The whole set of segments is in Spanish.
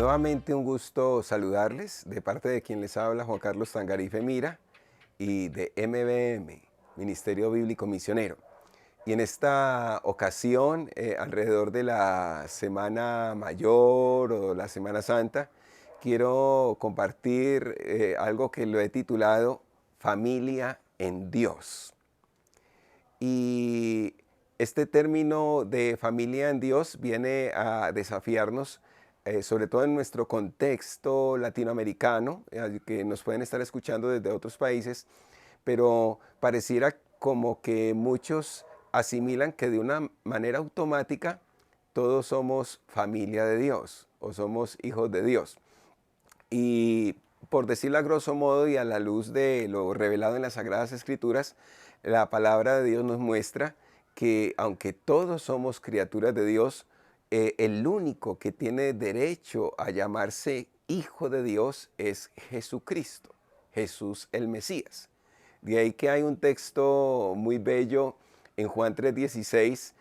Nuevamente un gusto saludarles de parte de quien les habla Juan Carlos Tangarife Mira y de MBM, Ministerio Bíblico Misionero. Y en esta ocasión, alrededor de la Semana Mayor o la Semana Santa, quiero compartir algo que lo he titulado Familia en Dios. Y este término de familia en Dios viene a desafiarnos, sobre todo en nuestro contexto latinoamericano, que nos pueden estar escuchando desde otros países, pero pareciera como que muchos asimilan que de una manera automática todos somos familia de Dios o somos hijos de Dios. Y por decirlo a grosso modo y a la luz de lo revelado en las Sagradas Escrituras, la palabra de Dios nos muestra que aunque todos somos criaturas de Dios, el único que tiene derecho a llamarse hijo de Dios es Jesucristo, Jesús el Mesías. De ahí que hay un texto muy bello en Juan 3:16,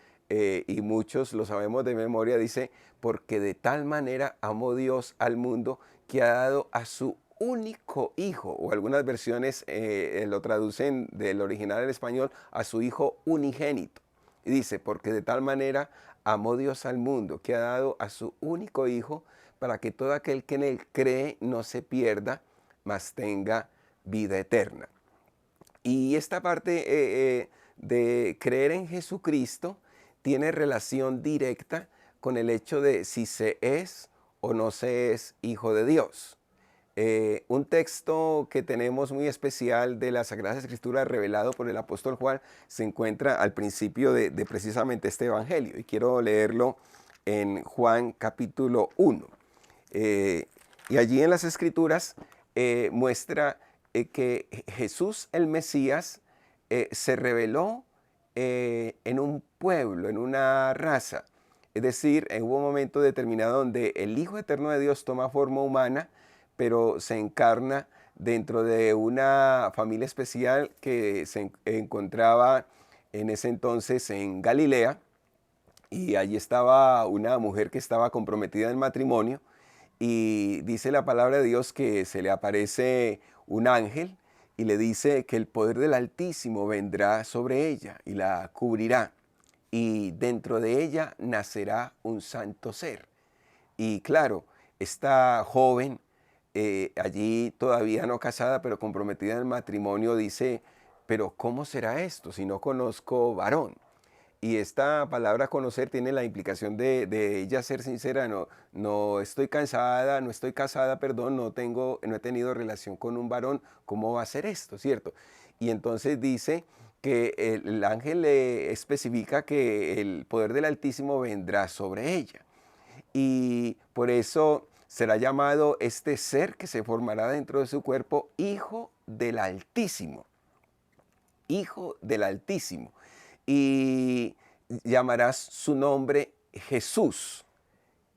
y muchos lo sabemos de memoria, dice, porque de tal manera amó Dios al mundo que ha dado a su único hijo, o algunas versiones lo traducen del original al español, a su hijo unigénito. Y dice, porque de tal manera amó Dios al mundo que ha dado a su único hijo para que todo aquel que en él cree no se pierda, mas tenga vida eterna. Y esta parte de creer en Jesucristo tiene relación directa con el hecho de si se es o no se es hijo de Dios. Un texto que tenemos muy especial de las Sagradas Escrituras revelado por el apóstol Juan se encuentra al principio de precisamente este evangelio, y quiero leerlo en Juan capítulo 1. Y allí en las Escrituras muestra que Jesús el Mesías se reveló en un pueblo, en una raza. Es decir, hubo un momento determinado donde el Hijo Eterno de Dios toma forma humana, pero se encarna dentro de una familia especial que se encontraba en ese entonces en Galilea, y allí estaba una mujer que estaba comprometida en matrimonio, y dice la palabra de Dios que se le aparece un ángel y le dice que el poder del Altísimo vendrá sobre ella y la cubrirá, y dentro de ella nacerá un santo ser. Y claro, esta joven, allí todavía no casada, pero comprometida en el matrimonio, dice, pero ¿cómo será esto si no conozco varón? Y esta palabra conocer tiene la implicación de ella ser sincera, no estoy cansada, no estoy casada, perdón, no he tenido relación con un varón, ¿cómo va a ser esto, cierto? Y entonces dice que el ángel le especifica que el poder del Altísimo vendrá sobre ella. Y por eso será llamado este ser que se formará dentro de su cuerpo Hijo del Altísimo. Hijo del Altísimo. Y llamarás su nombre Jesús.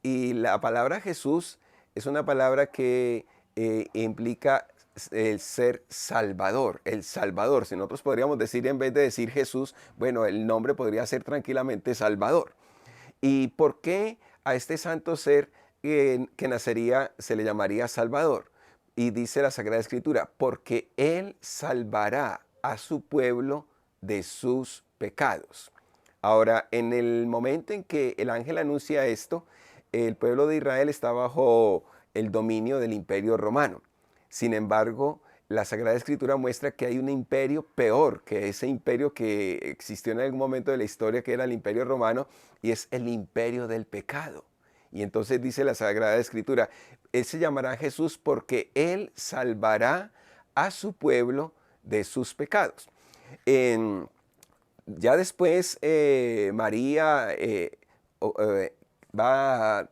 Y la palabra Jesús es una palabra que implica el ser Salvador, el Salvador. Si nosotros podríamos decir, en vez de decir Jesús, bueno, el nombre podría ser tranquilamente Salvador. ¿Y por qué a este santo ser que nacería se le llamaría Salvador? Y dice la Sagrada Escritura, porque Él salvará a su pueblo de sus pecados. Ahora, en el momento en que el ángel anuncia esto, el pueblo de Israel está bajo el dominio del Imperio Romano. Sin embargo, la Sagrada Escritura muestra que hay un imperio peor que ese imperio que existió en algún momento de la historia, que era el Imperio Romano, y es el imperio del pecado. Y entonces dice la Sagrada Escritura, Él se llamará Jesús porque Él salvará a su pueblo de sus pecados. Ya después María va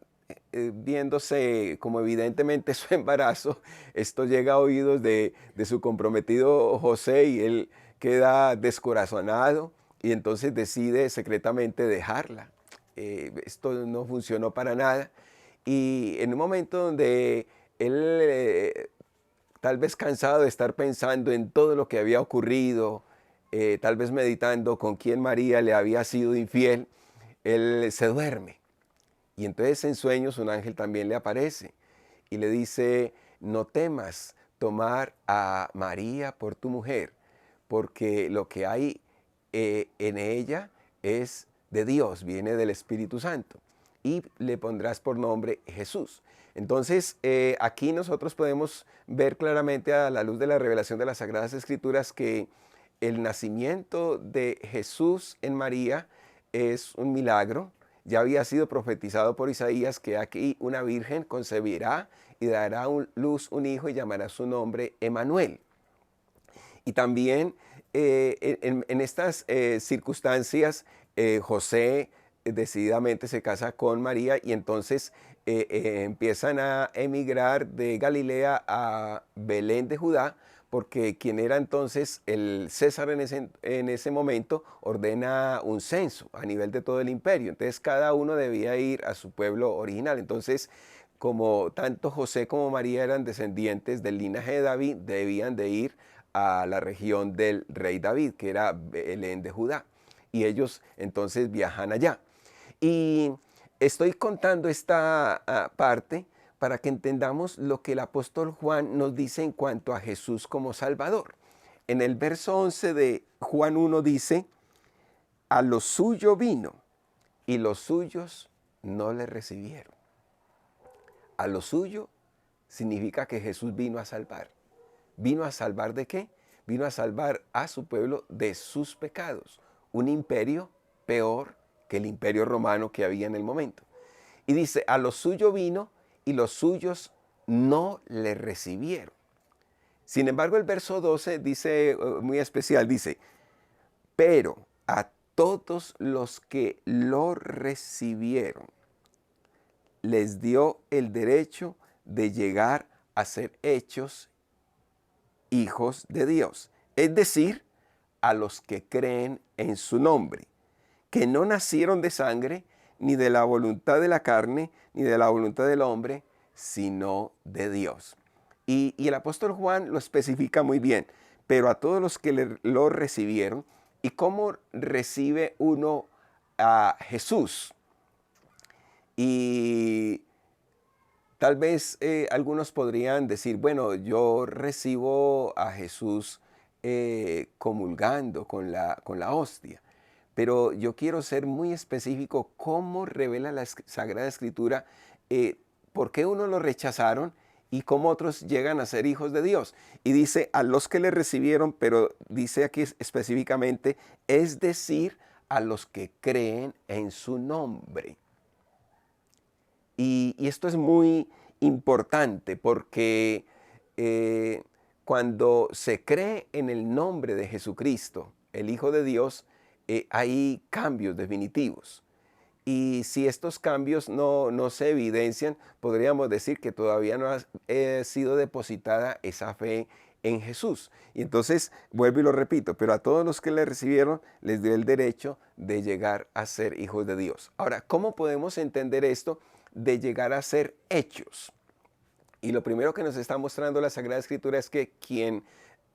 viéndose como evidentemente su embarazo. Esto llega a oídos de su comprometido José, y él queda descorazonado y entonces decide secretamente dejarla. Esto no funcionó para nada, y en un momento donde él, tal vez cansado de estar pensando en todo lo que había ocurrido, tal vez meditando con quién María le había sido infiel, él se duerme. Y entonces en sueños un ángel también le aparece y le dice, no temas tomar a María por tu mujer, porque lo que hay en ella es de Dios, viene del Espíritu Santo, y le pondrás por nombre Jesús. Entonces, aquí nosotros podemos ver claramente a la luz de la revelación de las Sagradas Escrituras que el nacimiento de Jesús en María es un milagro. Ya había sido profetizado por Isaías que aquí una virgen concebirá y dará luz un hijo y llamará su nombre Emanuel. Y también en estas circunstancias, José decididamente se casa con María y entonces empiezan a emigrar de Galilea a Belén de Judá, porque quien era entonces el César en ese momento ordena un censo a nivel de todo el imperio. Entonces cada uno debía ir a su pueblo original. Entonces, como tanto José como María eran descendientes del linaje de David, debían de ir a la región del rey David, que era Belén de Judá. Y ellos entonces viajan allá. Y estoy contando esta parte para que entendamos lo que el apóstol Juan nos dice en cuanto a Jesús como Salvador. En el verso 11 de Juan 1 dice, a lo suyo vino y los suyos no le recibieron. A lo suyo significa que Jesús vino a salvar. ¿Vino a salvar de qué? Vino a salvar a su pueblo de sus pecados. Un imperio peor que el imperio romano que había en el momento. Y dice, a lo suyo vino y los suyos no le recibieron. Sin embargo, el verso 12 dice, muy especial, dice, pero a todos los que lo recibieron, les dio el derecho de llegar a ser hechos hijos de Dios, es decir, a los que creen en su nombre, que no nacieron de sangre, ni de la voluntad de la carne, ni de la voluntad del hombre, sino de Dios. Y el apóstol Juan lo especifica muy bien, pero a todos los que lo recibieron. ¿Y cómo recibe uno a Jesús? Y tal vez algunos podrían decir, bueno, yo recibo a Jesús comulgando con la hostia. Pero yo quiero ser muy específico cómo revela la Sagrada Escritura, por qué unos lo rechazaron y cómo otros llegan a ser hijos de Dios. Y dice, a los que le recibieron, pero dice aquí específicamente, es decir, a los que creen en su nombre. Y esto es muy importante porque cuando se cree en el nombre de Jesucristo, el Hijo de Dios, hay cambios definitivos. Y si estos cambios no se evidencian, podríamos decir que todavía no ha sido depositada esa fe en Jesús. Y entonces, vuelvo y lo repito, pero a todos los que le recibieron les dio el derecho de llegar a ser hijos de Dios. Ahora, ¿cómo podemos entender esto de llegar a ser hechos? Y lo primero que nos está mostrando la Sagrada Escritura es que quien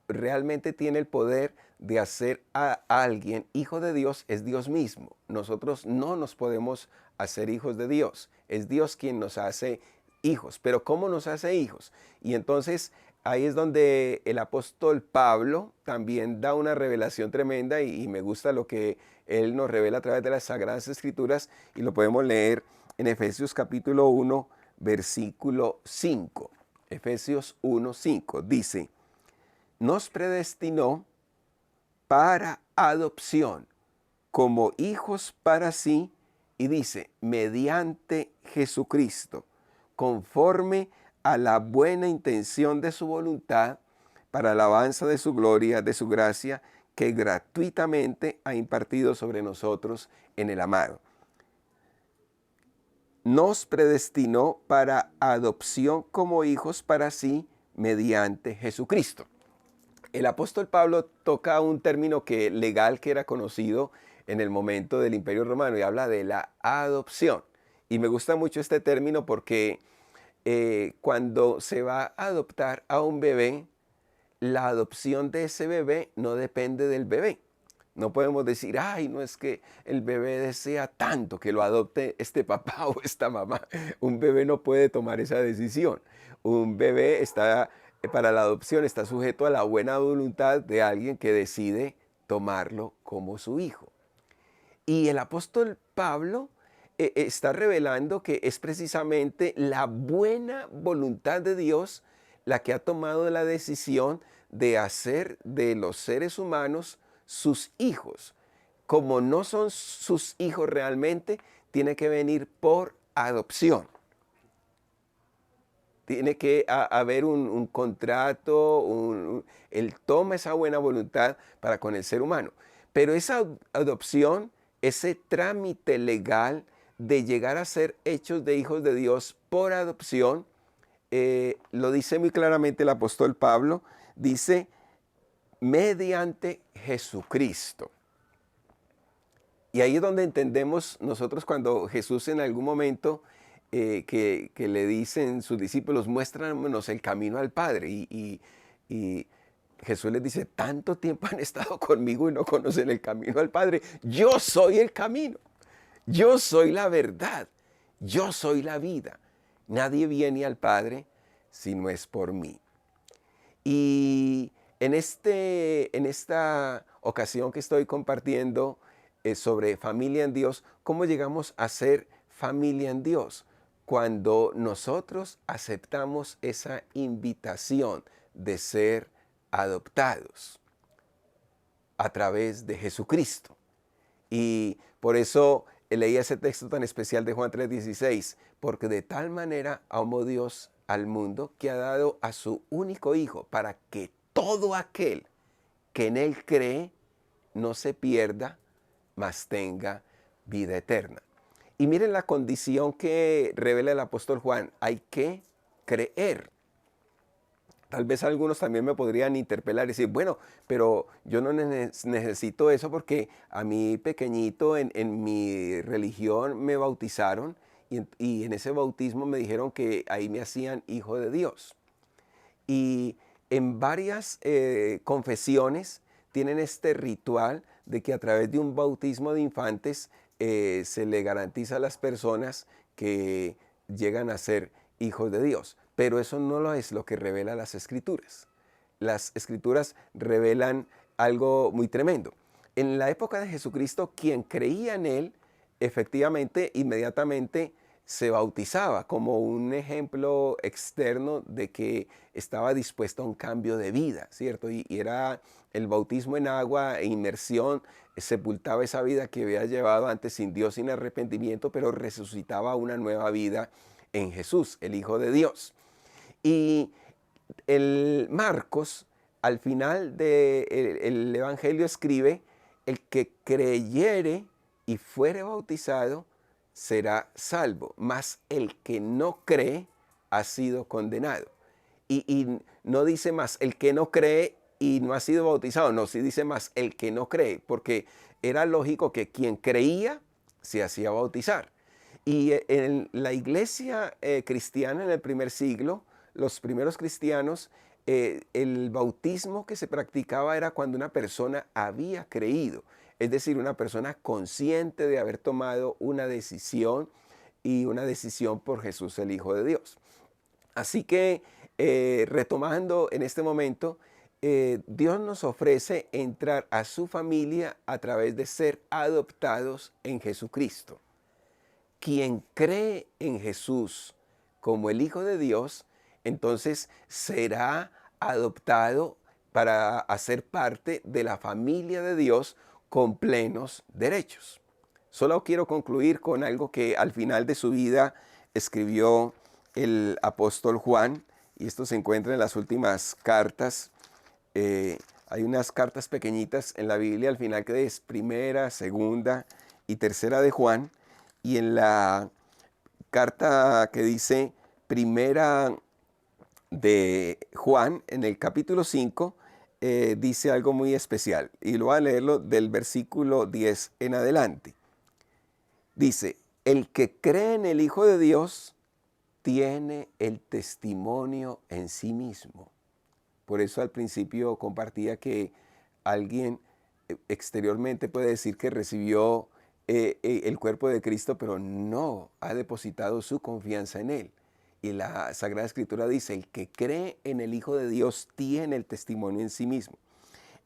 realmente tiene el poder de hacer a alguien hijo de Dios es Dios mismo. Nosotros no nos podemos hacer hijos de Dios. Es Dios quien nos hace hijos. Pero ¿cómo nos hace hijos? Y entonces ahí es donde el apóstol Pablo también da una revelación tremenda y me gusta lo que él nos revela a través de las Sagradas Escrituras y lo podemos leer en Efesios capítulo 1, versículo 5. Efesios 1, 5 dice, nos predestinó para adopción como hijos para sí, y dice, mediante Jesucristo, conforme a la buena intención de su voluntad, para alabanza de su gloria, de su gracia, que gratuitamente ha impartido sobre nosotros en el amado. Nos predestinó para adopción como hijos para sí, mediante Jesucristo. El apóstol Pablo toca un término legal que era conocido en el momento del Imperio Romano y habla de la adopción. Y me gusta mucho este término porque cuando se va a adoptar a un bebé, la adopción de ese bebé no depende del bebé, No podemos decir, ay, no es que el bebé desea tanto que lo adopte este papá o esta mamá. Un bebé no puede tomar esa decisión. Un bebé está, para la adopción, está sujeto a la buena voluntad de alguien que decide tomarlo como su hijo. Y el apóstol Pablo está revelando que es precisamente la buena voluntad de Dios la que ha tomado la decisión de hacer de los seres humanos sus hijos. Como no son sus hijos realmente, tiene que venir por adopción. Tiene que haber un contrato, él toma esa buena voluntad para con el ser humano. Pero esa adopción, ese trámite legal de llegar a ser hechos de hijos de Dios por adopción, lo dice muy claramente el apóstol Pablo, dice, mediante Jesucristo. Y ahí es donde entendemos nosotros cuando Jesús en algún momento que le dicen sus discípulos, muéstranos el camino al Padre. Y Jesús les dice, tanto tiempo han estado conmigo y no conocen el camino al Padre. Yo soy el camino, yo soy la verdad, yo soy la vida. Nadie viene al Padre si no es por mí. Y en esta ocasión que estoy compartiendo sobre familia en Dios, ¿cómo llegamos a ser familia en Dios? Cuando nosotros aceptamos esa invitación de ser adoptados a través de Jesucristo. Y por eso leí ese texto tan especial de Juan 3:16, porque de tal manera amó Dios al mundo que ha dado a su único Hijo para que todo aquel que en Él cree no se pierda, mas tenga vida eterna. Y miren la condición que revela el apóstol Juan, hay que creer. Tal vez algunos también me podrían interpelar y decir, bueno, pero yo no necesito eso porque a mí pequeñito en mi religión me bautizaron y en ese bautismo me dijeron que ahí me hacían hijo de Dios. Y en varias confesiones tienen este ritual de que a través de un bautismo de infantes se le garantiza a las personas que llegan a ser hijos de Dios. Pero eso no lo es lo que revela las Escrituras. Las Escrituras revelan algo muy tremendo. En la época de Jesucristo, quien creía en Él, efectivamente, inmediatamente se bautizaba como un ejemplo externo de que estaba dispuesto a un cambio de vida, ¿cierto? Y era el bautismo en agua e inmersión, sepultaba esa vida que había llevado antes sin Dios, sin arrepentimiento, pero resucitaba una nueva vida en Jesús, el Hijo de Dios. Y el Marcos, al final del Evangelio, escribe, el que creyere y fuere bautizado será salvo, mas el que no cree ha sido condenado. Y no dice más el que no cree y no ha sido bautizado, no, sí dice más el que no cree, porque era lógico que quien creía se hacía bautizar. Y en la iglesia cristiana en el primer siglo, los primeros cristianos, el bautismo que se practicaba era cuando una persona había creído, es decir, una persona consciente de haber tomado una decisión y una decisión por Jesús, el Hijo de Dios. Así que, retomando en este momento, Dios nos ofrece entrar a su familia a través de ser adoptados en Jesucristo. Quien cree en Jesús como el Hijo de Dios, entonces será adoptado para hacer parte de la familia de Dios con plenos derechos. Solo quiero concluir con algo que al final de su vida escribió el apóstol Juan, y esto se encuentra en las últimas cartas. Hay unas cartas pequeñitas en la Biblia al final que es primera, segunda y tercera de Juan, y en la carta que dice primera de Juan, en el capítulo 5, dice algo muy especial, y lo voy a leerlo del versículo 10 en adelante. Dice, el que cree en el Hijo de Dios tiene el testimonio en sí mismo. Por eso al principio compartía que alguien exteriormente puede decir que recibió el cuerpo de Cristo, pero no ha depositado su confianza en Él. Y la Sagrada Escritura dice, el que cree en el Hijo de Dios tiene el testimonio en sí mismo.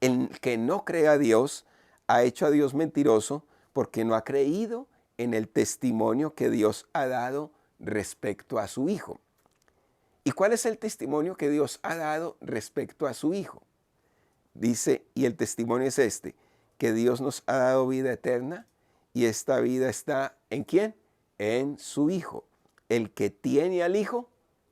El que no cree a Dios ha hecho a Dios mentiroso porque no ha creído en el testimonio que Dios ha dado respecto a su Hijo. ¿Y cuál es el testimonio que Dios ha dado respecto a su Hijo? Dice, y el testimonio es este, que Dios nos ha dado vida eterna y esta vida está ¿en quién? En su Hijo. El que tiene al Hijo,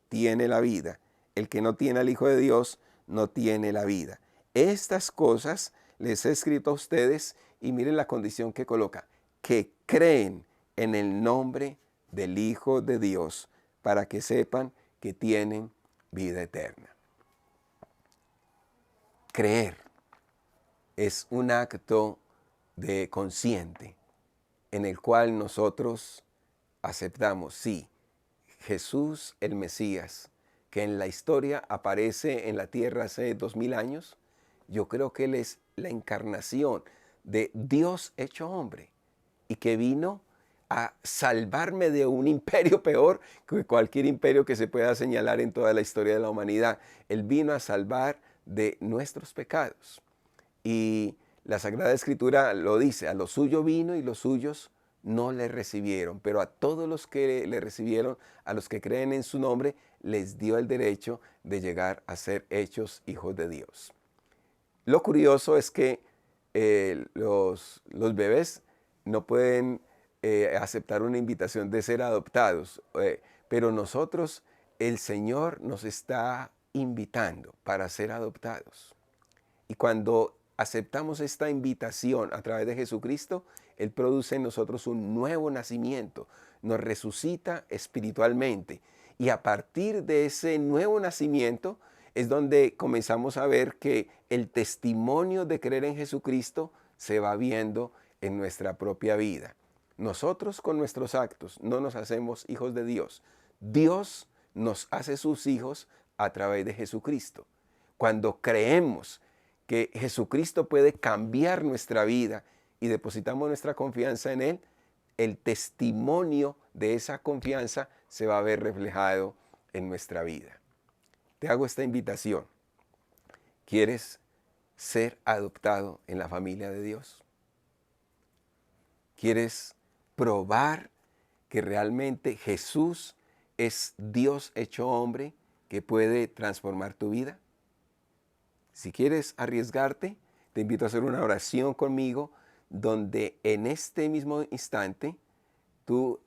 tiene la vida. El que no tiene al Hijo de Dios, no tiene la vida. Estas cosas les he escrito a ustedes y miren la condición que coloca, que creen en el nombre del Hijo de Dios para que sepan que tienen vida eterna. Creer es un acto de consciente en el cual nosotros aceptamos, sí, Jesús el Mesías, que en la historia aparece en la tierra hace 2000 años, yo creo que Él es la encarnación de Dios hecho hombre y que vino a salvarme de un imperio peor que cualquier imperio que se pueda señalar en toda la historia de la humanidad. Él vino a salvar de nuestros pecados. Y la Sagrada Escritura lo dice, a lo suyo vino y los suyos no le recibieron, pero a todos los que le recibieron, a los que creen en su nombre, les dio el derecho de llegar a ser hechos hijos de Dios. Lo curioso es que los bebés no pueden aceptar una invitación de ser adoptados, pero nosotros, el Señor nos está invitando para ser adoptados. Y cuando aceptamos esta invitación a través de Jesucristo, Él produce en nosotros un nuevo nacimiento, nos resucita espiritualmente. Y a partir de ese nuevo nacimiento es donde comenzamos a ver que el testimonio de creer en Jesucristo se va viendo en nuestra propia vida. Nosotros con nuestros actos no nos hacemos hijos de Dios. Dios nos hace sus hijos a través de Jesucristo. Cuando creemos que Jesucristo puede cambiar nuestra vida y depositamos nuestra confianza en Él, el testimonio de esa confianza se va a ver reflejado en nuestra vida. Te hago esta invitación. ¿Quieres ser adoptado en la familia de Dios? ¿Quieres probar que realmente Jesús es Dios hecho hombre que puede transformar tu vida? Si quieres arriesgarte, te invito a hacer una oración conmigo donde en este mismo instante tú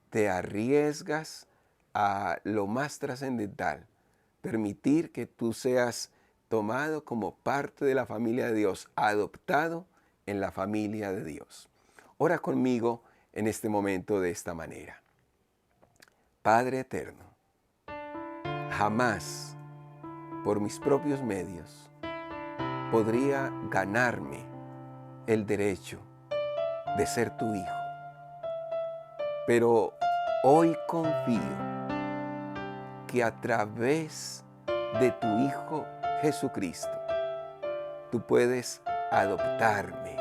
te arriesgas a lo más trascendental, permitir que tú seas tomado como parte de la familia de Dios, adoptado en la familia de Dios. Ora conmigo en este momento de esta manera. Padre eterno, jamás por mis propios medios podría ganarme el derecho de ser tu hijo. Pero hoy confío que a través de tu Hijo Jesucristo, tú puedes adoptarme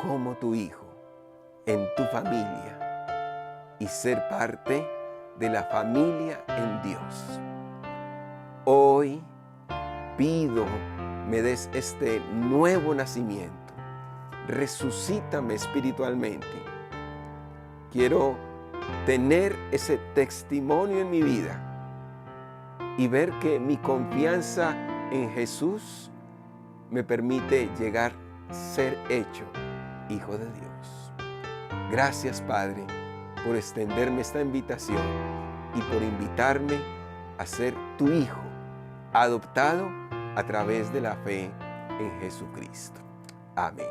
como tu hijo en tu familia y ser parte de la familia en Dios. Hoy pido me des este nuevo nacimiento. Resucítame espiritualmente. Quiero tener ese testimonio en mi vida y ver que mi confianza en Jesús me permite llegar a ser hecho hijo de Dios. Gracias, Padre, por extenderme esta invitación y por invitarme a ser tu hijo, adoptado a través de la fe en Jesucristo. Amén.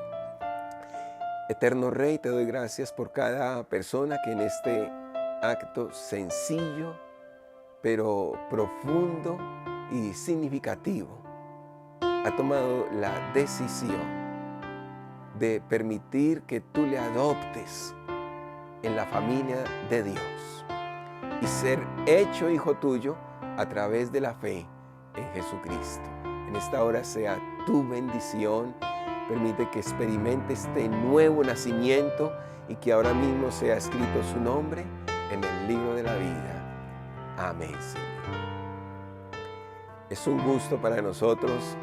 Eterno Rey, te doy gracias por cada persona que en este acto sencillo, pero profundo y significativo, ha tomado la decisión de permitir que tú le adoptes en la familia de Dios y ser hecho hijo tuyo a través de la fe en Jesucristo. En esta hora sea tu bendición permite que experimente este nuevo nacimiento y que ahora mismo sea escrito su nombre en el libro de la vida. Amén, Señor. Es un gusto para nosotros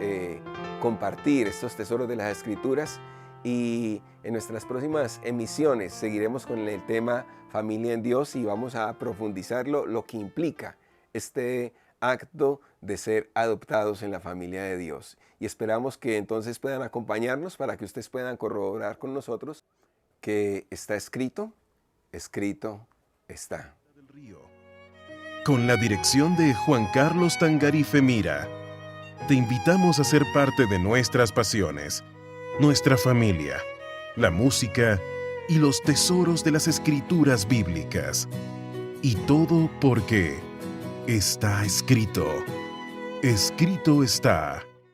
compartir estos tesoros de las Escrituras, y en nuestras próximas emisiones seguiremos con el tema Familia en Dios y vamos a profundizarlo, lo que implica este acto de ser adoptados en la familia de Dios. Y esperamos que entonces puedan acompañarnos para que ustedes puedan corroborar con nosotros que está escrito, escrito está. Con la dirección de Juan Carlos Tangarife Mira, te invitamos a ser parte de nuestras pasiones, nuestra familia, la música y los tesoros de las Escrituras bíblicas. Y todo porque está escrito. Escrito está.